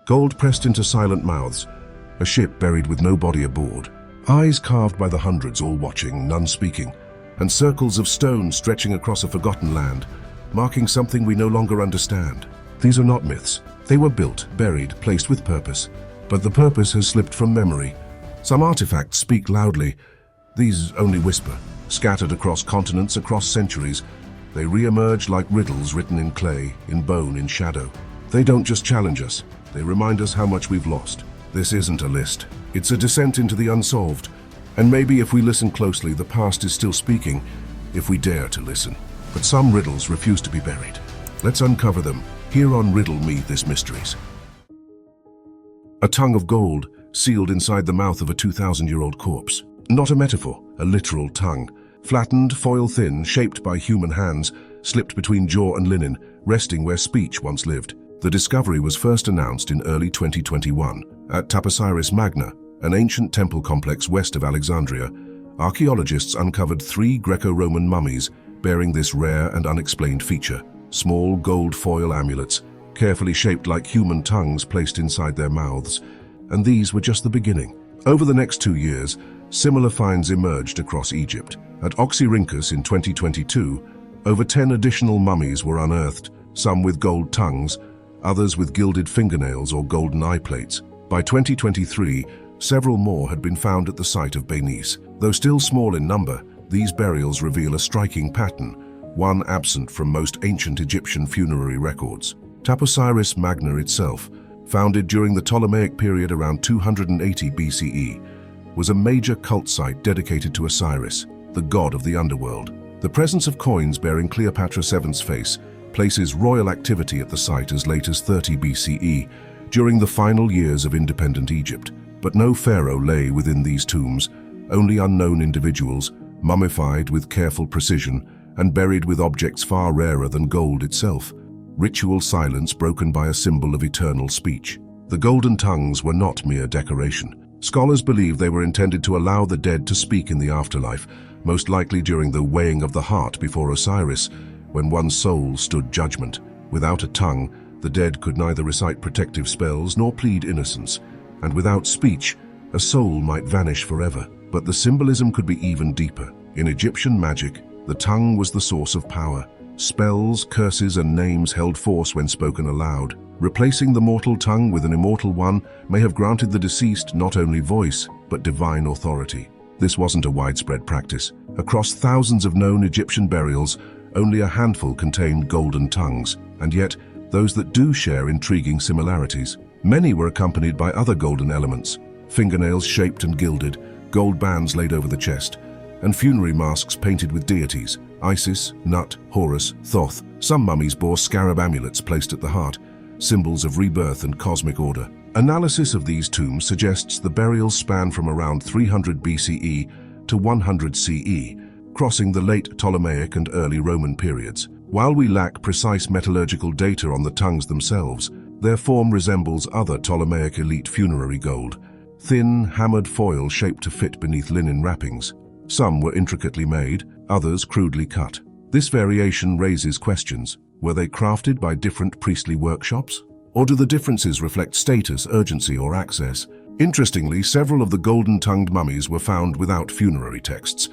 Gold pressed into silent mouths, a ship buried with no body aboard, eyes carved by the hundreds all watching, none speaking, and circles of stone stretching across a forgotten land, marking something we no longer understand. These are not myths. They were built, buried, placed with purpose. But the purpose has slipped from memory. Some artifacts speak loudly. These only whisper. Scattered across continents, across centuries, they re-emerge like riddles written in clay, in bone, in shadow. They don't just challenge us. They remind us how much we've lost. This isn't a list. It's a descent into the unsolved. And maybe if we listen closely, the past is still speaking, if we dare to listen. But some riddles refuse to be buried. Let's uncover them, here on Riddle Me This Mysteries. A tongue of gold, sealed inside the mouth of a 2,000-year-old corpse. Not a metaphor, a literal tongue. Flattened, foil-thin, shaped by human hands, slipped between jaw and linen, resting where speech once lived. The discovery was first announced in early 2021 at Taposiris Magna, an ancient temple complex west of Alexandria. Archaeologists uncovered 3 Greco-Roman mummies bearing this rare and unexplained feature. Small gold foil amulets, carefully shaped like human tongues placed inside their mouths. And these were just the beginning. Over the next 2 years, similar finds emerged across Egypt. At Oxyrhynchus in 2022, over 10 additional mummies were unearthed, some with gold tongues, others with gilded fingernails or golden eye plates. By 2023, several more had been found at the site of Berenice. Though still small in number, these burials reveal a striking pattern, one absent from most ancient Egyptian funerary records. Taposiris Magna itself, founded during the Ptolemaic period around 280 BCE, was a major cult site dedicated to Osiris, the god of the underworld. The presence of coins bearing Cleopatra VII's face places royal activity at the site as late as 30 BCE, during the final years of independent Egypt. But no pharaoh lay within these tombs, only unknown individuals, mummified with careful precision and buried with objects far rarer than gold itself. Ritual silence broken by a symbol of eternal speech. The golden tongues were not mere decoration. Scholars believe they were intended to allow the dead to speak in the afterlife, most likely during the weighing of the heart before Osiris, when one's soul stood judgment. Without a tongue, the dead could neither recite protective spells nor plead innocence, and without speech, a soul might vanish forever. But the symbolism could be even deeper. In Egyptian magic, the tongue was the source of power. Spells, curses, and names held force when spoken aloud. Replacing the mortal tongue with an immortal one may have granted the deceased not only voice, but divine authority. This wasn't a widespread practice. Across thousands of known Egyptian burials, only a handful contained golden tongues, and yet, those that do share intriguing similarities. Many were accompanied by other golden elements, fingernails shaped and gilded, gold bands laid over the chest, and funerary masks painted with deities, Isis, Nut, Horus, Thoth. Some mummies bore scarab amulets placed at the heart, symbols of rebirth and cosmic order. Analysis of these tombs suggests the burials span from around 300 BCE to 100 CE, crossing the late Ptolemaic and early Roman periods. While we lack precise metallurgical data on the tongues themselves, their form resembles other Ptolemaic elite funerary gold, thin, hammered foil shaped to fit beneath linen wrappings. Some were intricately made, others crudely cut. This variation raises questions. Were they crafted by different priestly workshops? Or do the differences reflect status, urgency, or access? Interestingly, several of the golden-tongued mummies were found without funerary texts.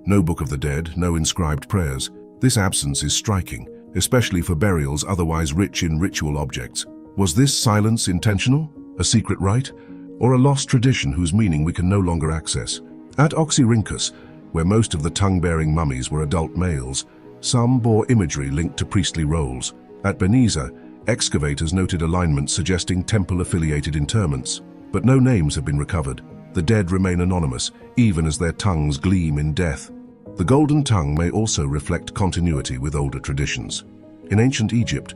No Book of the Dead, no inscribed prayers. This absence is striking, especially for burials otherwise rich in ritual objects. Was this silence intentional, a secret rite, or a lost tradition whose meaning we can no longer access? At Oxyrhynchus, where most of the tongue-bearing mummies were adult males, some bore imagery linked to priestly roles. At Berenice, excavators noted alignments suggesting temple-affiliated interments, but no names have been recovered. The dead remain anonymous, even as their tongues gleam in death. The golden tongue may also reflect continuity with older traditions. In ancient Egypt,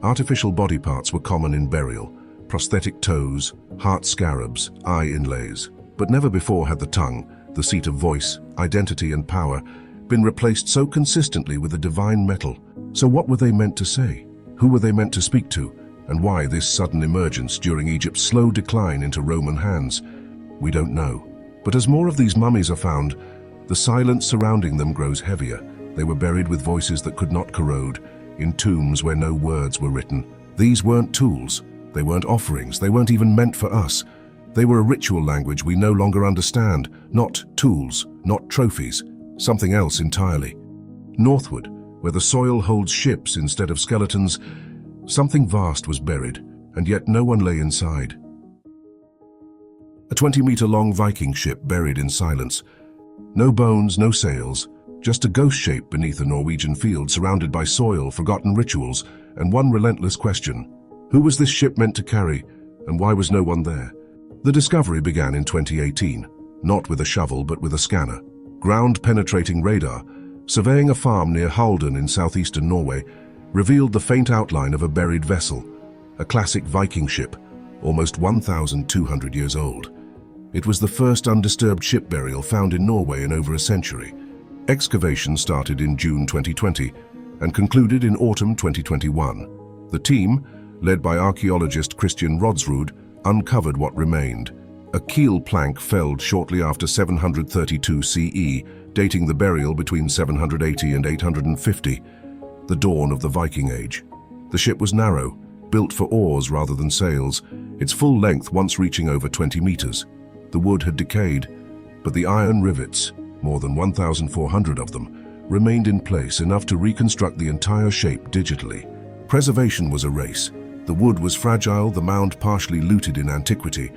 artificial body parts were common in burial, prosthetic toes, heart scarabs, eye inlays. But never before had the tongue, the seat of voice, identity, and power, been replaced so consistently with a divine metal. So what were they meant to say? Who were they meant to speak to? And why this sudden emergence during Egypt's slow decline into Roman hands? We don't know. But as more of these mummies are found, the silence surrounding them grows heavier. They were buried with voices that could not corrode, in tombs where no words were written. These weren't tools. They weren't offerings, they weren't even meant for us. They were a ritual language we no longer understand, not tools, not trophies, something else entirely. Northward, where the soil holds ships instead of skeletons, something vast was buried, and yet no one lay inside. A 20-meter-long Viking ship buried in silence. No bones, no sails, just a ghost shape beneath a Norwegian field surrounded by soil, forgotten rituals, and one relentless question. Who was this ship meant to carry, and why was no one there? The discovery began in 2018, not with a shovel but with a scanner. Ground-penetrating radar, surveying a farm near Halden in southeastern Norway, revealed the faint outline of a buried vessel, a classic Viking ship, almost 1,200 years old. It was the first undisturbed ship burial found in Norway in over a century. Excavation started in June 2020 and concluded in autumn 2021. The team, led by archaeologist Christian Rodsrud, uncovered what remained. A keel plank felled shortly after 732 CE, dating the burial between 780 and 850, the dawn of the Viking Age. The ship was narrow, built for oars rather than sails, its full length once reaching over 20 meters. The wood had decayed, but the iron rivets, more than 1,400 of them, remained in place, enough to reconstruct the entire shape digitally. Preservation was a race. The wood was fragile, the mound partially looted in antiquity,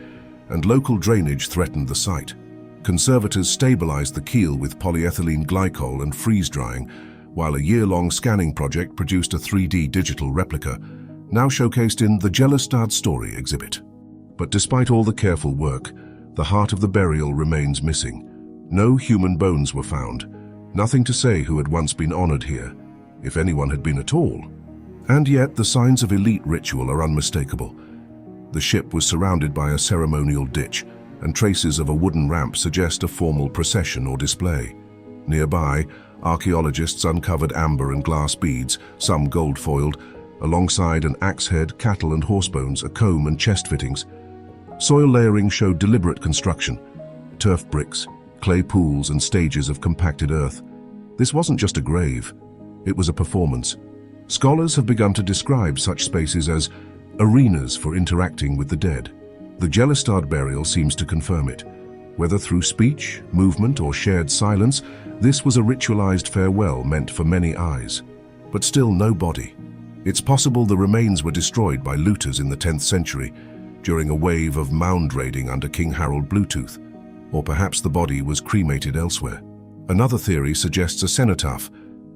and local drainage threatened the site. Conservators stabilized the keel with polyethylene glycol and freeze-drying, while a year-long scanning project produced a 3D digital replica, now showcased in the Gjellestad story exhibit. But despite all the careful work, the heart of the burial remains missing. No human bones were found, nothing to say who had once been honored here, if anyone had been at all. And yet the signs of elite ritual are unmistakable. The ship was surrounded by a ceremonial ditch, and traces of a wooden ramp suggest a formal procession or display. Nearby, archaeologists uncovered amber and glass beads, some gold-foiled, alongside an axe head, cattle and horse bones, a comb and chest fittings. Soil layering showed deliberate construction, turf bricks, clay pools and stages of compacted earth. This wasn't just a grave, it was a performance. Scholars have begun to describe such spaces as arenas for interacting with the dead. The Gjellestad burial seems to confirm it. Whether through speech, movement or shared silence, this was a ritualized farewell meant for many eyes. But still no body. It's possible the remains were destroyed by looters in the 10th century, during a wave of mound raiding under King Harold Bluetooth, or perhaps the body was cremated elsewhere. Another theory suggests a cenotaph,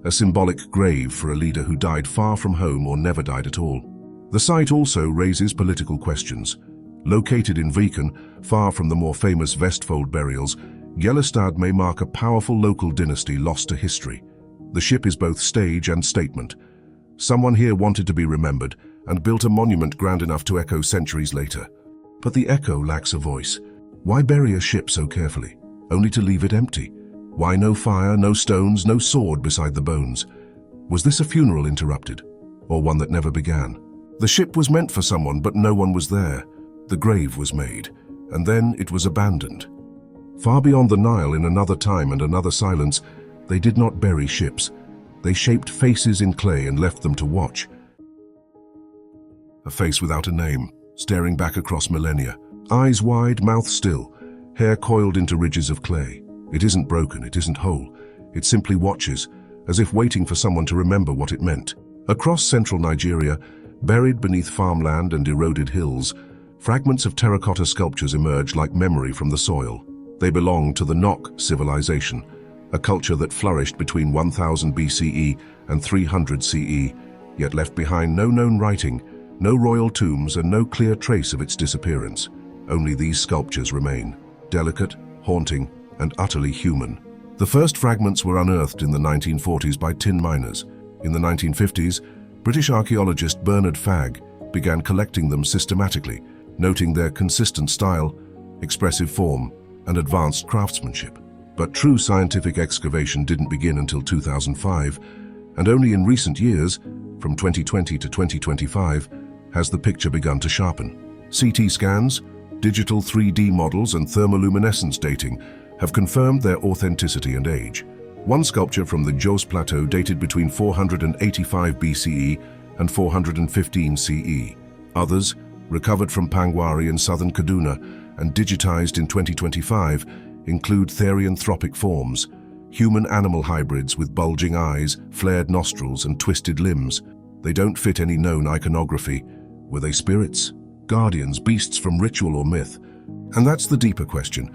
a symbolic grave for a leader who died far from home or never died at all. The site also raises political questions. Located in Viking, far from the more famous Vestfold burials, Gjellestad may mark a powerful local dynasty lost to history. The ship is both stage and statement. Someone here wanted to be remembered and built a monument grand enough to echo centuries later. But the echo lacks a voice. Why bury a ship so carefully, only to leave it empty? Why no fire, no stones, no sword beside the bones? Was this a funeral interrupted, or one that never began? The ship was meant for someone, but no one was there. The grave was made, and then it was abandoned. Far beyond the Nile, in another time and another silence, they did not bury ships. They shaped faces in clay and left them to watch. A face without a name, staring back across millennia. Eyes wide, mouth still, hair coiled into ridges of clay. It isn't broken, it isn't whole. It simply watches, as if waiting for someone to remember what it meant. Across central Nigeria, buried beneath farmland and eroded hills, fragments of terracotta sculptures emerge like memory from the soil. They belong to the Nok civilization, a culture that flourished between 1000 BCE and 300 CE, yet left behind no known writing, no royal tombs, and no clear trace of its disappearance. Only these sculptures remain, delicate, haunting, and utterly human. The first fragments were unearthed in the 1940s by tin miners. In the 1950s, British archaeologist Bernard Fagg began collecting them systematically, noting their consistent style, expressive form, and advanced craftsmanship. But true scientific excavation didn't begin until 2005, and only in recent years, from 2020 to 2025, has the picture begun to sharpen. CT scans, digital 3D models, and thermoluminescence dating have confirmed their authenticity and age. One sculpture from the Jos Plateau dated between 485 BCE and 415 CE. Others, recovered from Pangwari in southern Kaduna and digitized in 2025, include therianthropic forms, human-animal hybrids with bulging eyes, flared nostrils, and twisted limbs. They don't fit any known iconography. Were they spirits, guardians, beasts from ritual or myth? And that's the deeper question.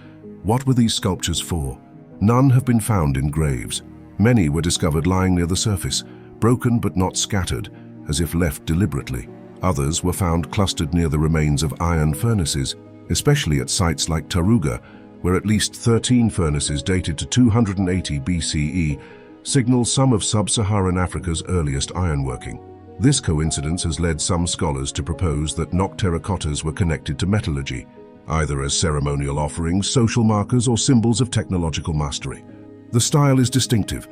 What were these sculptures for? None have been found in graves. Many were discovered lying near the surface, broken but not scattered, as if left deliberately. Others were found clustered near the remains of iron furnaces, especially at sites like Taruga, where at least 13 furnaces dated to 280 BCE signal some of sub-Saharan Africa's earliest ironworking. This coincidence has led some scholars to propose that Nok terracottas were connected to metallurgy, either as ceremonial offerings, social markers, or symbols of technological mastery. The style is distinctive: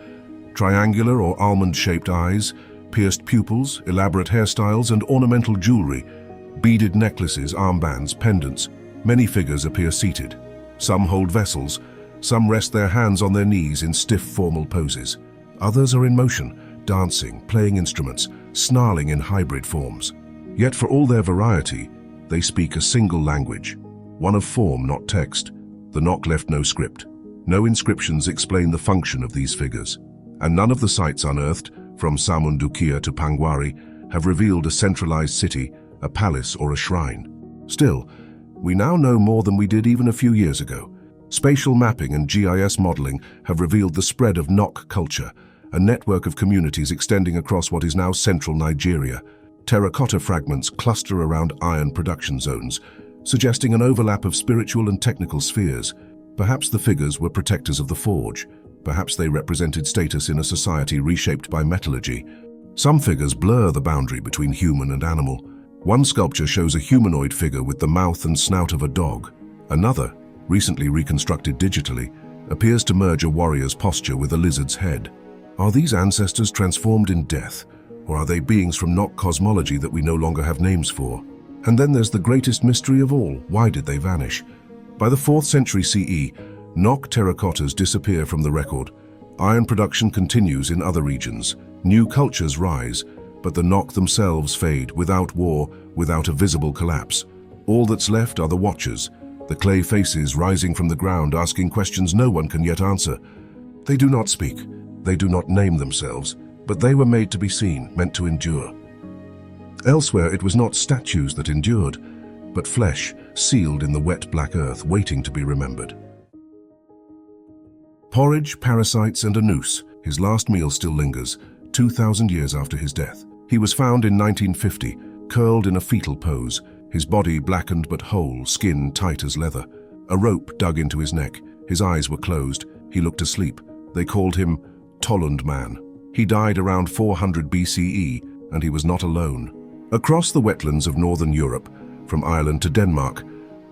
triangular or almond-shaped eyes, pierced pupils, elaborate hairstyles, and ornamental jewelry, beaded necklaces, armbands, pendants. Many figures appear seated. Some hold vessels, some rest their hands on their knees in stiff formal poses. Others are in motion, dancing, playing instruments, snarling in hybrid forms. Yet for all their variety, they speak a single language, one of form, not text. The Nok left no script. No inscriptions explain the function of these figures, and none of the sites unearthed, from Samundukia to Pangwari, have revealed a centralized city, a palace, or a shrine. Still, we now know more than we did even a few years ago. Spatial mapping and GIS modeling have revealed the spread of Nok culture, a network of communities extending across what is now central Nigeria. Terracotta fragments cluster around iron production zones, suggesting an overlap of spiritual and technical spheres. Perhaps the figures were protectors of the forge. Perhaps they represented status in a society reshaped by metallurgy. Some figures blur the boundary between human and animal. One sculpture shows a humanoid figure with the mouth and snout of a dog. Another, recently reconstructed digitally, appears to merge a warrior's posture with a lizard's head. Are these ancestors transformed in death, or are they beings from Nok cosmology that we no longer have names for? And then there's the greatest mystery of all: why did they vanish? By the 4th century CE, Nok terracottas disappear from the record. Iron production continues in other regions. New cultures rise, but the Nok themselves fade without war, without a visible collapse. All that's left are the watchers, the clay faces rising from the ground, asking questions no one can yet answer. They do not speak, they do not name themselves, but they were made to be seen, meant to endure. Elsewhere, it was not statues that endured, but flesh sealed in the wet black earth, waiting to be remembered. Porridge, parasites, and a noose. His last meal still lingers, 2,000 years after his death. He was found in 1950, curled in a fetal pose, his body blackened but whole, skin tight as leather. A rope dug into his neck. His eyes were closed. He looked asleep. They called him Tollund Man. He died around 400 BCE, and he was not alone. Across the wetlands of northern Europe, from Ireland to Denmark,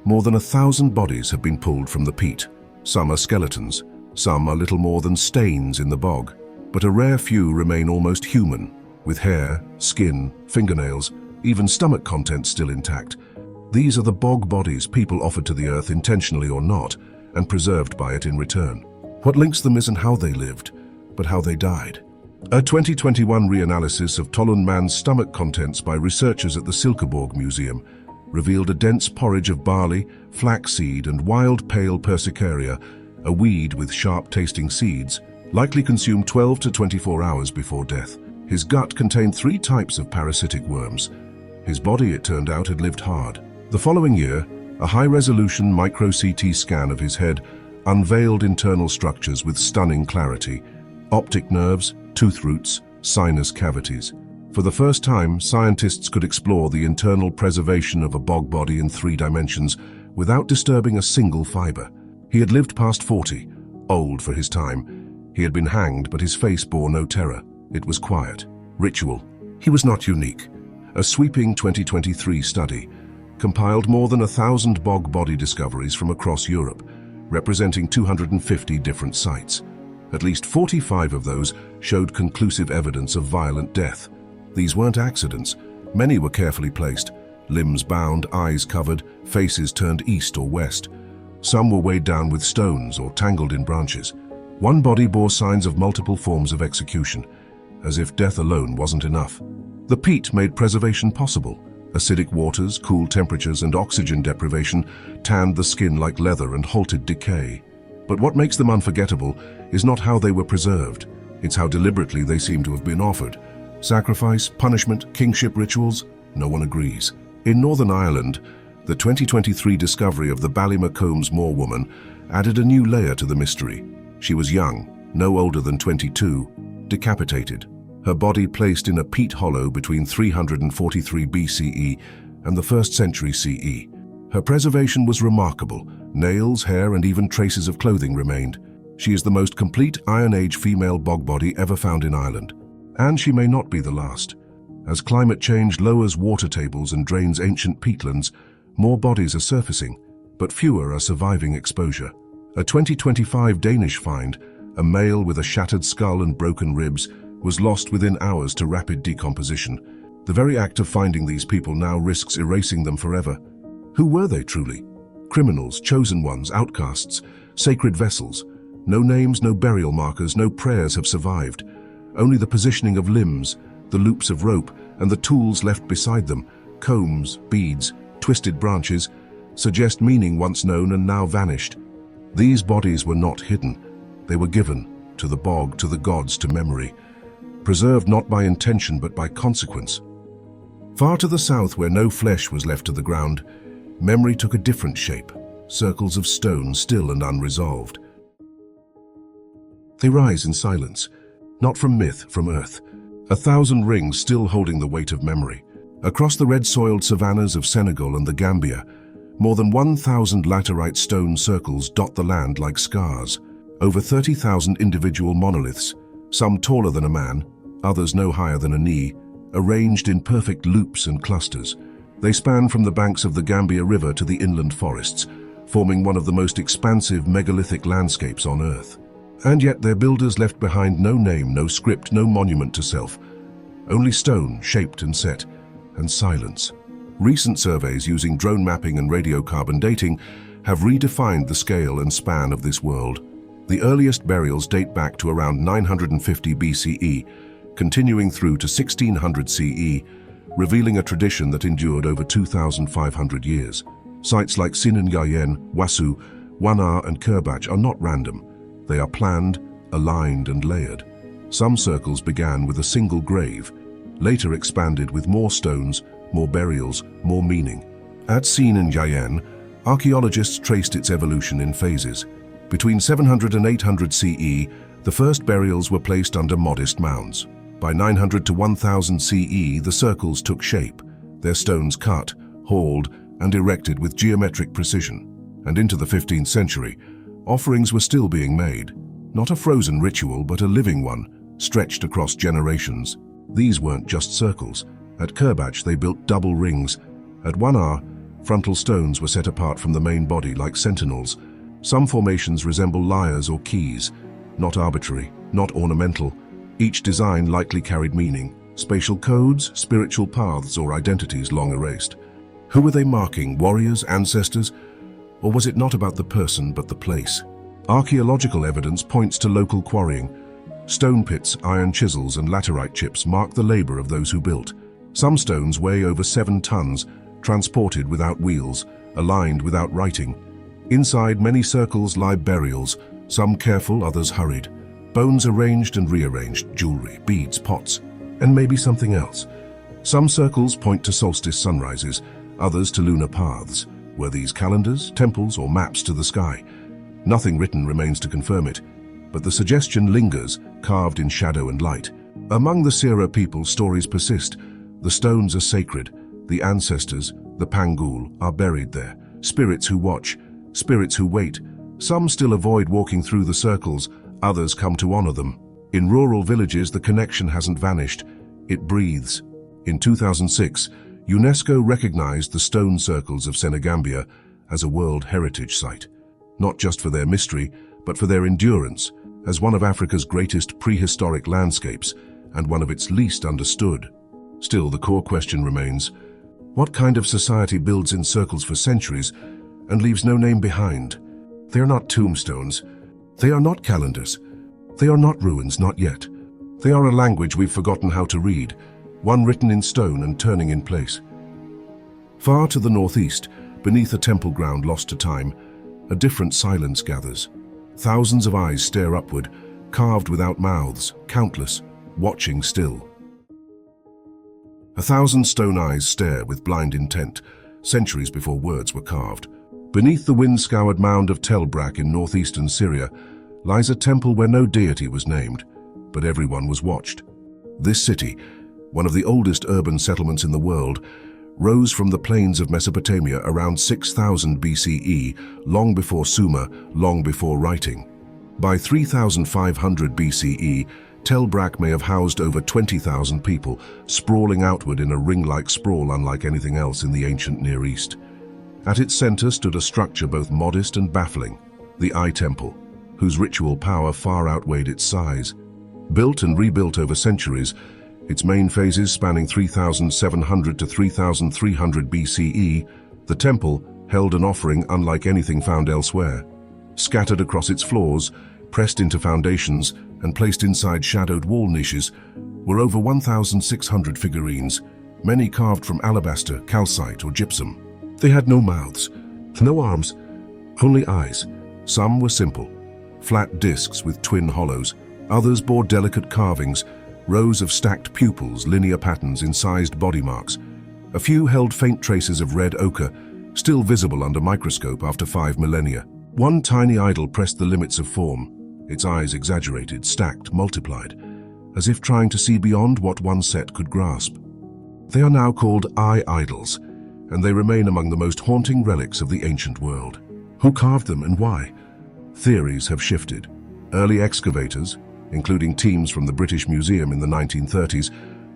more than 1,000 bodies have been pulled from the peat. Some are skeletons, some are little more than stains in the bog, but a rare few remain almost human, with hair, skin, fingernails, even stomach contents still intact. These are the bog bodies people offered to the earth intentionally or not, and preserved by it in return. What links them isn't how they lived, but how they died. A 2021 reanalysis of Tollund Man's stomach contents by researchers at the Silkeborg Museum revealed a dense porridge of barley, flaxseed, and wild pale persicaria, a weed with sharp-tasting seeds, likely consumed 12 to 24 hours before death. His gut contained 3 types of parasitic worms. His body, it turned out, had lived hard. The following year, a high-resolution micro-CT scan of his head unveiled internal structures with stunning clarity: optic nerves, tooth roots, sinus cavities. For the first time, scientists could explore the internal preservation of a bog body in 3 dimensions without disturbing a single fiber. He had lived past 40, old for his time. He had been hanged, but his face bore no terror. It was quiet, ritual. He was not unique. A sweeping 2023 study compiled more than 1,000 bog body discoveries from across Europe, representing 250 different sites. At least 45 of those showed conclusive evidence of violent death. These weren't accidents. Many were carefully placed, limbs bound, eyes covered, faces turned east or west. Some were weighed down with stones or tangled in branches. One body bore signs of multiple forms of execution, as if death alone wasn't enough. The peat made preservation possible. Acidic waters, cool temperatures, and oxygen deprivation tanned the skin like leather and halted decay. But what makes them unforgettable is not how they were preserved, it's how deliberately they seem to have been offered. Sacrifice, punishment, kingship rituals? No one agrees. In Northern Ireland, the 2023 discovery of the Ballymacombs Moor woman added a new layer to the mystery. She was young, no older than 22, decapitated. Her body placed in a peat hollow between 343 BCE and the 1st century CE. Her preservation was remarkable. Nails, hair, and even traces of clothing remained. She is the most complete Iron Age female bog body ever found in Ireland. And she may not be the last. As climate change lowers water tables and drains ancient peatlands, more bodies are surfacing, but fewer are surviving exposure. A 2025 Danish find, a male with a shattered skull and broken ribs, was lost within hours to rapid decomposition. The very act of finding these people now risks erasing them forever. Who were they truly? Criminals, chosen ones, outcasts, sacred vessels. No names, no burial markers, no prayers have survived. Only the positioning of limbs, the loops of rope, and the tools left beside them, combs, beads, twisted branches, suggest meaning once known and now vanished. These bodies were not hidden. They were given, to the bog, to the gods, to memory. Preserved not by intention but by consequence. Far to the south, where no flesh was left to the ground, memory took a different shape, circles of stone still and unresolved. They rise in silence, not from myth, from earth. 1,000 rings still holding the weight of memory. Across the red-soiled savannas of Senegal and the Gambia, more than 1,000 laterite stone circles dot the land like scars. Over 30,000 individual monoliths, some taller than a man, others no higher than a knee, arranged in perfect loops and clusters. They span from the banks of the Gambia River to the inland forests, forming one of the most expansive megalithic landscapes on Earth. And yet their builders left behind no name, no script, no monument to self. Only stone, shaped and set, and silence. Recent surveys using drone mapping and radiocarbon dating have redefined the scale and span of this world. The earliest burials date back to around 950 BCE, continuing through to 1600 CE, revealing a tradition that endured over 2,500 years. Sites like Senegambia, Wasu, Wanar and Kerbach are not random. They are planned, aligned and layered. Some circles began with a single grave, later expanded with more stones, more burials, more meaning. At Senegambia, archaeologists traced its evolution in phases. Between 700 and 800 CE, the first burials were placed under modest mounds. By 900 to 1000 CE, the circles took shape, their stones cut, hauled, and erected with geometric precision. And into the 15th century, offerings were still being made. Not a frozen ritual, but a living one, stretched across generations. These weren't just circles. At Kerbach, they built double rings. At Wanar, frontal stones were set apart from the main body like sentinels. Some formations resemble lyres or keys, not arbitrary, not ornamental. Each design likely carried meaning, spatial codes, spiritual paths, or identities long erased. Who were they marking, warriors, ancestors? Or was it not about the person but the place? Archaeological evidence points to local quarrying. Stone pits, iron chisels, and laterite chips mark the labor of those who built. Some stones weigh over 7 tons, transported without wheels, aligned without writing. Inside many circles lie burials, some careful, others hurried. Bones arranged and rearranged, jewelry, beads, pots, and maybe something else. Some circles point to solstice sunrises, others to lunar paths. Were these calendars, temples, or maps to the sky? Nothing written remains to confirm it, but the suggestion lingers, carved in shadow and light. Among the Sera people, stories persist. The stones are sacred. The ancestors, the Pangul, are buried there. Spirits who watch, spirits who wait. Some still avoid walking through the circles, others come to honor them. In rural villages, the connection hasn't vanished. It breathes. In 2006, UNESCO recognized the stone circles of Senegambia as a World Heritage Site, not just for their mystery, but for their endurance, as one of Africa's greatest prehistoric landscapes and one of its least understood. Still, the core question remains, what kind of society builds in circles for centuries and leaves no name behind? They are not tombstones. They are not calendars. They are not ruins, not yet. They are a language we've forgotten how to read, one written in stone and turning in place. Far to the northeast, beneath a temple ground lost to time, a different silence gathers. Thousands of eyes stare upward, carved without mouths, countless, watching still. 1,000 stone eyes stare with blind intent, centuries before words were carved. Beneath the wind-scoured mound of Brak in northeastern Syria lies a temple where no deity was named, but everyone was watched. This city, one of the oldest urban settlements in the world, rose from the plains of Mesopotamia around 6000 BCE, long before Sumer, long before writing. By 3500 BCE, Brak may have housed over 20,000 people, sprawling outward in a ring-like sprawl unlike anything else in the ancient Near East. At its center stood a structure both modest and baffling, the Eye Temple, whose ritual power far outweighed its size. Built and rebuilt over centuries, its main phases spanning 3700 to 3300 BCE, the temple held an offering unlike anything found elsewhere. Scattered across its floors, pressed into foundations, and placed inside shadowed wall niches were over 1,600 figurines, many carved from alabaster, calcite, or gypsum. They had no mouths, no arms, only eyes. Some were simple, flat discs with twin hollows. Others bore delicate carvings, rows of stacked pupils, linear patterns, incised body marks. A few held faint traces of red ochre, still visible under microscope after 5 millennia. One tiny idol pressed the limits of form, its eyes exaggerated, stacked, multiplied, as if trying to see beyond what one set could grasp. They are now called eye idols, and they remain among the most haunting relics of the ancient world. Who carved them and why? Theories have shifted. Early excavators, including teams from the British Museum in the 1930s,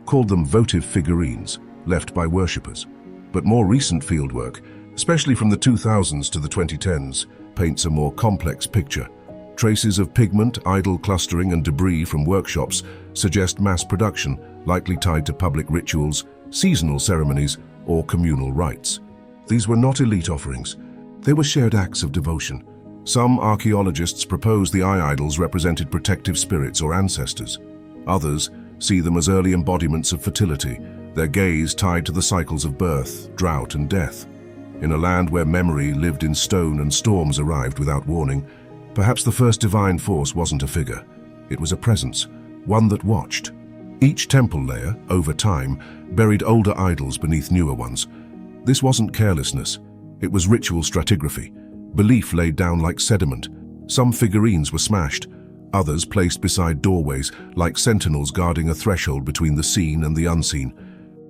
called them votive figurines, left by worshippers. But more recent fieldwork, especially from the 2000s to the 2010s, paints a more complex picture. Traces of pigment, idol clustering, and debris from workshops suggest mass production, likely tied to public rituals, seasonal ceremonies, or communal rites. These were not elite offerings. They were shared acts of devotion. Some archaeologists propose the eye idols represented protective spirits or ancestors. Others see them as early embodiments of fertility, their gaze tied to the cycles of birth, drought, and death. In a land where memory lived in stone and storms arrived without warning, perhaps the first divine force wasn't a figure. It was a presence, one that watched. Each temple layer, over time, buried older idols beneath newer ones. This wasn't carelessness. It was ritual stratigraphy, belief laid down like sediment. Some figurines were smashed, others placed beside doorways like sentinels guarding a threshold between the seen and the unseen.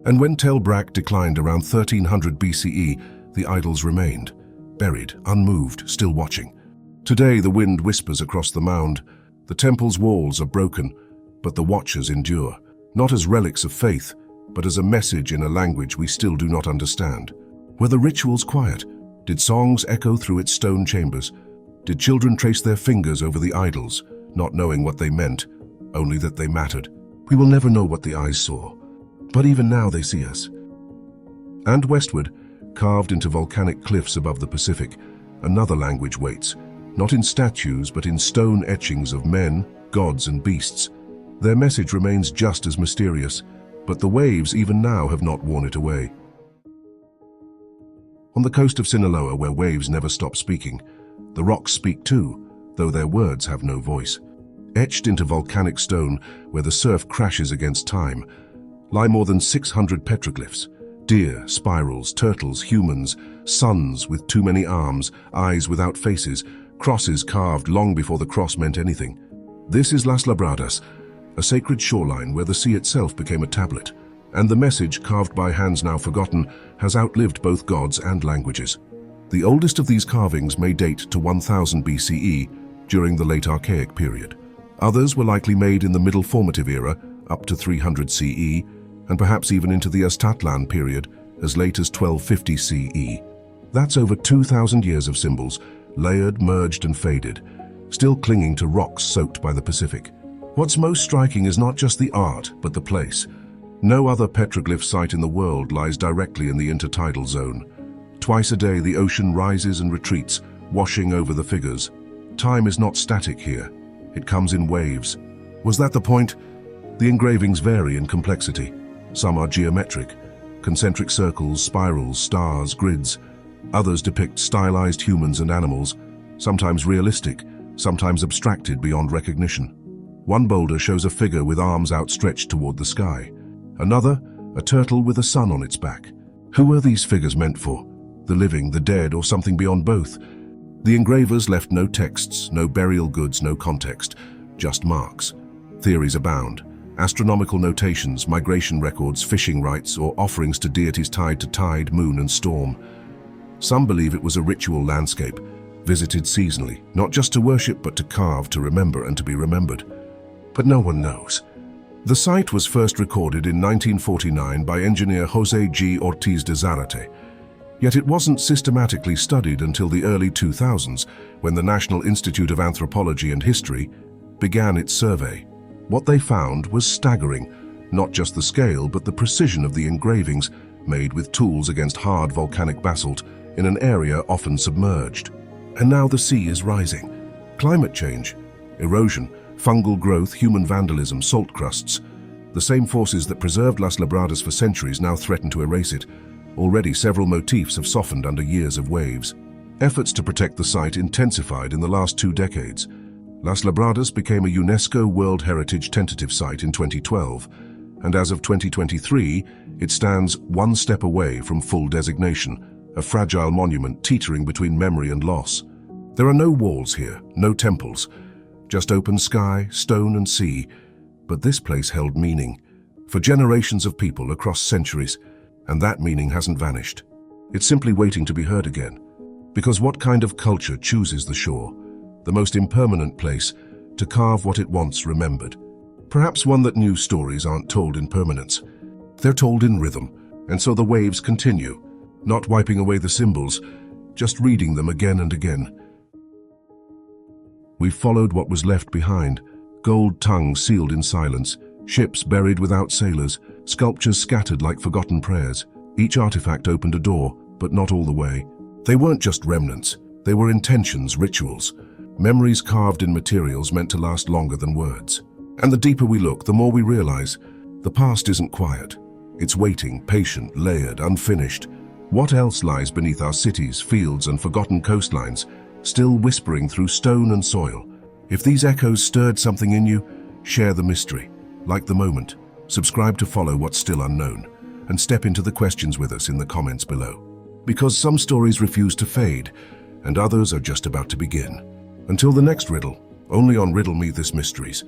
And when Brak declined around 1300 BCE, the idols remained, buried, unmoved, still watching. Today the wind whispers across the mound. The temple's walls are broken, but the watchers endure, not as relics of faith, but as a message in a language we still do not understand. Were the rituals quiet? Did songs echo through its stone chambers? Did children trace their fingers over the idols, not knowing what they meant, only that they mattered? We will never know what the eyes saw, but even now they see us. And westward, carved into volcanic cliffs above the Pacific, another language waits, not in statues but in stone etchings of men, gods, and beasts. Their message remains just as mysterious, but the waves even now have not worn it away. On the coast of Sinaloa, where waves never stop speaking, the rocks speak too, though their words have no voice. Etched into volcanic stone, where the surf crashes against time, lie more than 600 petroglyphs. Deer, spirals, turtles, humans, suns with too many arms, eyes without faces, crosses carved long before the cross meant anything. This is Las Labradas, a sacred shoreline where the sea itself became a tablet, and the message, carved by hands now forgotten, has outlived both gods and languages. The oldest of these carvings may date to 1000 BCE, during the late Archaic period. Others were likely made in the Middle Formative era, up to 300 CE, and perhaps even into the Aztlan period, as late as 1250 CE. That's over 2,000 years of symbols, layered, merged, and faded, still clinging to rocks soaked by the Pacific. What's most striking is not just the art, but the place. No other petroglyph site in the world lies directly in the intertidal zone. Twice a day, the ocean rises and retreats, washing over the figures. Time is not static here. It comes in waves. Was that the point? The engravings vary in complexity. Some are geometric, concentric circles, spirals, stars, grids. Others depict stylized humans and animals, sometimes realistic, sometimes abstracted beyond recognition. One boulder shows a figure with arms outstretched toward the sky. Another, a turtle with a sun on its back. Who are these figures meant for? The living, the dead, or something beyond both? The engravers left no texts, no burial goods, no context, just marks. Theories abound. Astronomical notations, migration records, fishing rites, or offerings to deities tied to tide, moon, and storm. Some believe it was a ritual landscape, visited seasonally, not just to worship but to carve, to remember, and to be remembered. But no one knows. The site was first recorded in 1949 by engineer José G. Ortiz de Zárate. Yet it wasn't systematically studied until the early 2000s, when the National Institute of Anthropology and History began its survey. What they found was staggering, not just the scale but the precision of the engravings made with tools against hard volcanic basalt in an area often submerged. And now the sea is rising. Climate change, erosion, fungal growth, human vandalism, salt crusts. The same forces that preserved Las Labradas for centuries now threaten to erase it. Already several motifs have softened under years of waves. Efforts to protect the site intensified in the last 2 decades. Las Labradas became a UNESCO World Heritage Tentative Site in 2012, and as of 2023, it stands one step away from full designation, a fragile monument teetering between memory and loss. There are no walls here, no temples, just open sky, stone and sea, but this place held meaning for generations of people across centuries, and that meaning hasn't vanished. It's simply waiting to be heard again. Because what kind of culture chooses the shore, the most impermanent place, to carve what it once remembered? Perhaps one that knew stories aren't told in permanence. They're told in rhythm, and so the waves continue, not wiping away the symbols, just reading them again and again. We followed what was left behind, gold tongues sealed in silence, ships buried without sailors, sculptures scattered like forgotten prayers. Each artifact opened a door, but not all the way. They weren't just remnants, they were intentions, rituals, memories carved in materials meant to last longer than words. And the deeper we look, the more we realize the past isn't quiet. It's waiting, patient, layered, unfinished. What else lies beneath our cities, fields, and forgotten coastlines, still whispering through stone and soil? If these echoes stirred something in you, share the mystery. Like the moment, subscribe to follow what's still unknown, and step into the questions with us in the comments below. Because some stories refuse to fade, and others are just about to begin. Until the next riddle, only on Riddle Me This Mysteries.